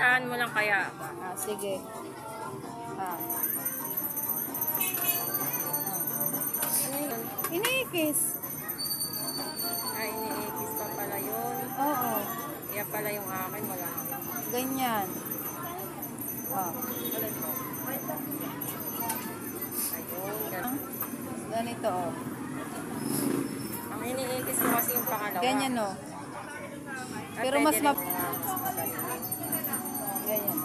Puntahan mo lang kaya ako. Ah, sige. Ah. Ano yun? Iniikis. Ay, iniikis pa pala yun. Oo. Kaya pala yung akin, wala. Ganyan. Oh. Ayun, ganun. Ganito, oh. Ang iniikis ko kasi yung pangalawa. Ganyan, oh. At Pero pwede mas rin map... mas magaling. Ganyan.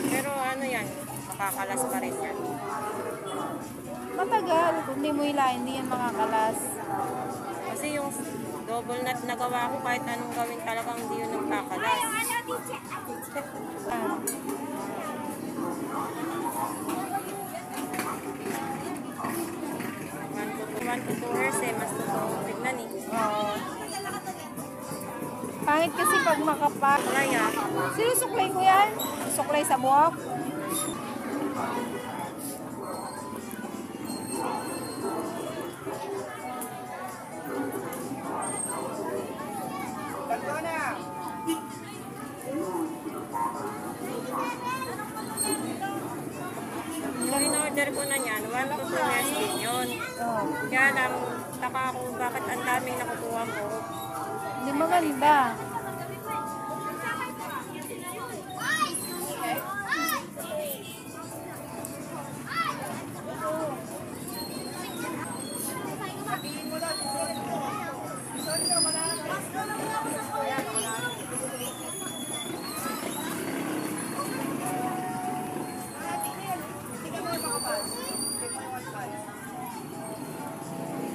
Pero ano yan, makakalas pa rin yan. Matagal. Kung di mo hilahin, hindi yan makakalas. Kasi yung double knot na gawa ko, kahit anong gawin talagang hindi yun nagkakalas. Ah. One to two hairs eh, mas totoo tignan eh. Oo. Pangit kasi pag makapal. Wala yan. Sinusuklay ko yan. Suklay sa buhok. Yung in-order ko na yan, one to two hairs din yun. Oo. Kaya lang, taka ako bakit ang daming nakukuha ko. Hindi maganda.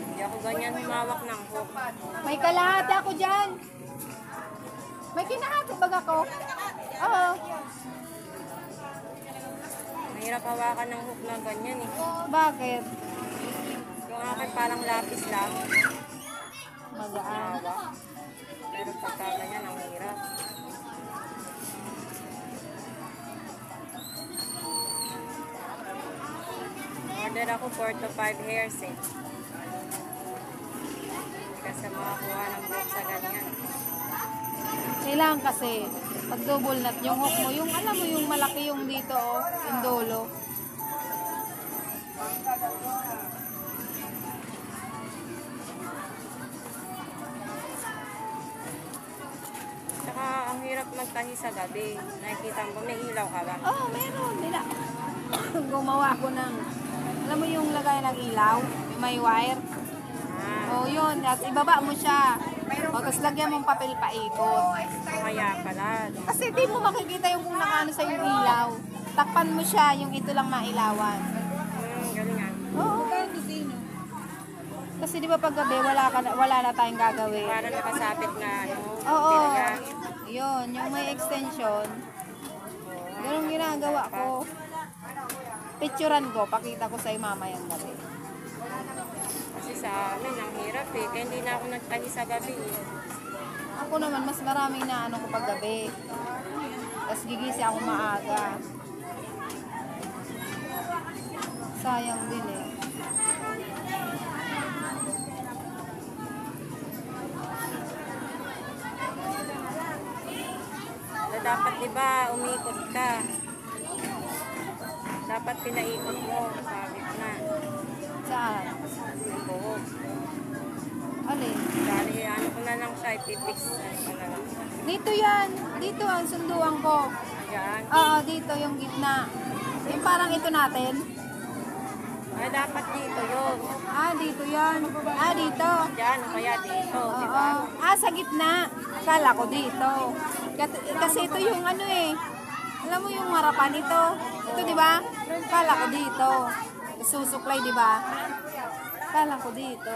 Hindi ako ganyan humawak ng hook. May kalahati ako dyan. May kinahati bag ako. Oo. Mahirap hawakan ng hook na ganyan eh. Bakit? Yung akin parang lapis lang. Magaan. Hawak. Pero pagka ganyan, ang hirap. Order ako 4 to 5 hairs eh. Kasi makakuha ng hook sa ganyan. Kailangan kasi, pag double knot, yung hook mo, yung alam mo yung malaki yung dito, oh, yung dulo. Saka ang hirap magtahi sa gabi. Nakikita mo, may ilaw ka ba? Oh, meron. Nila. Gumawa ko ng, alam mo yung lagay ng ilaw, yung may wire. Ah, Oh, yun. At ibaba mo siya. O, tapos lagyan mong papel paikot. kaya pala. Kasi di mo makikita yung kung nakaano sa yung ilaw. Takpan mo siya, yung ito lang mailawan. Galingan. Oo. Kasi di ba pag gabi, wala na tayong gagawin. Para nakasapit na ano. Oo. Talaga. Yun, yung may extension. Ganun ginagawa ko. Picturean ko, pakita ko sa'yo mamayang gabi. Kasi sa amin, ang hirap eh. Kaya hindi na ako nagtahi sa gabi eh. Ako naman, mas maraming na ano ko pag gabi. Tapos gigisi ako maaga. Sayang din eh. So, dapat diba, umikot ka. Dapat pinaikot mo sa gitna. Saan? Yung buhok. Alin? Dali, ano ko na lang siya, ipipix. Ano ko na lang. Dito yan. Dito ang sunduan ko. Yan. Oo, dito yung gitna. Yung parang ito natin. Ay, dapat dito yun. Ah, dito yan. Ah, dito. Yan, o kaya dito, Oo. di ba? Ah, sa gitna. Kala ko dito. Kasi ito yung ano eh. Alam mo yung harapan ito. Ito, di ba? Kala ko dito. Susuklay, di ba? Kala ko dito.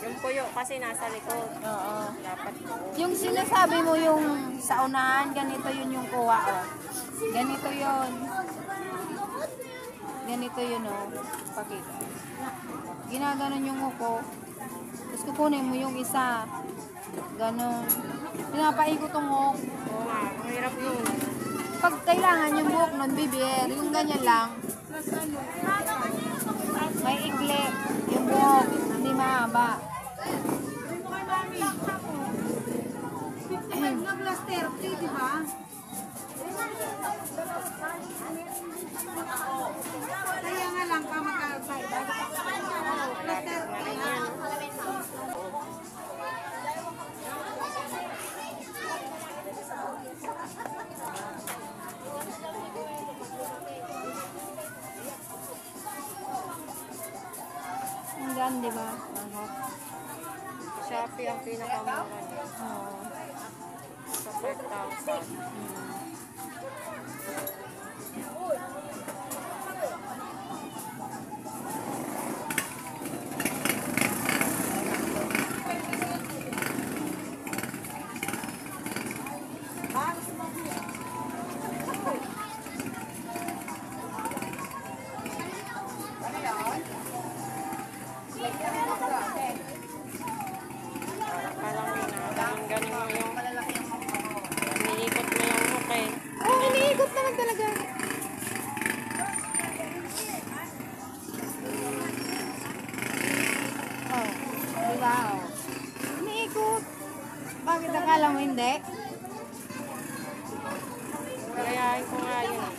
Yung puyo kasi nasa likod. Oo. Dapat doon. Yung sinasabi mo yung sa unahan, ganito yun yung kuha, oh. Ganito yun. Ganito yun, oh. Pakita. Ginaganon yung uko. Tapos kukunin mo yung isa. Ganon. Pinapaikot tong hook. Oo nga, mahirap yun. Pag kailangan yung buhok nun, BBR, yung ganyan lang. May ikli, yung buhok, hindi mahaba. Kaya nga lang pa magkakaiba. Ang ganda, di ba? Shopee ang pinakamura niya. Oo. Sa 4,000. Parang galing mo yung iniikot mo yung hook eh. Oh, iniikot naman talaga. Oh, di ba? Oh. Iniikot. Bakit akala mo hindi? Gayahin ko nga yun.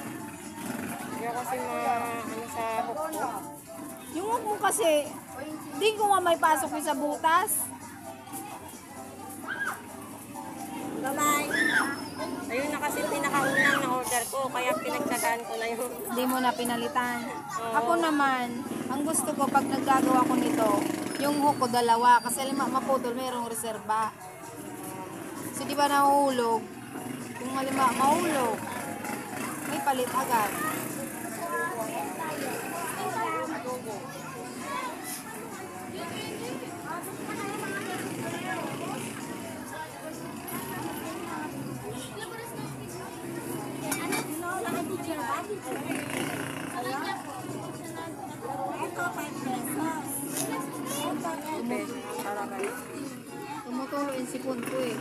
Hindi ako kasi ano sa hook ko. Yung huwag mo kasi, di ko nga may pasok yung sa butas. Ayun na kasi pinakaunang na order ko, kaya pinagtsagaan ko na yun. Hindi mo na pinalitan. Oo. Ako naman, ang gusto ko pag naggagawa ko nito, yung hook ko dalawa. Kasi maputol, mayroong reserba. So, di ba nahuhulog? Kung mahulog, may palit agad. Talaga. Tumutulo yung sipon ko eh.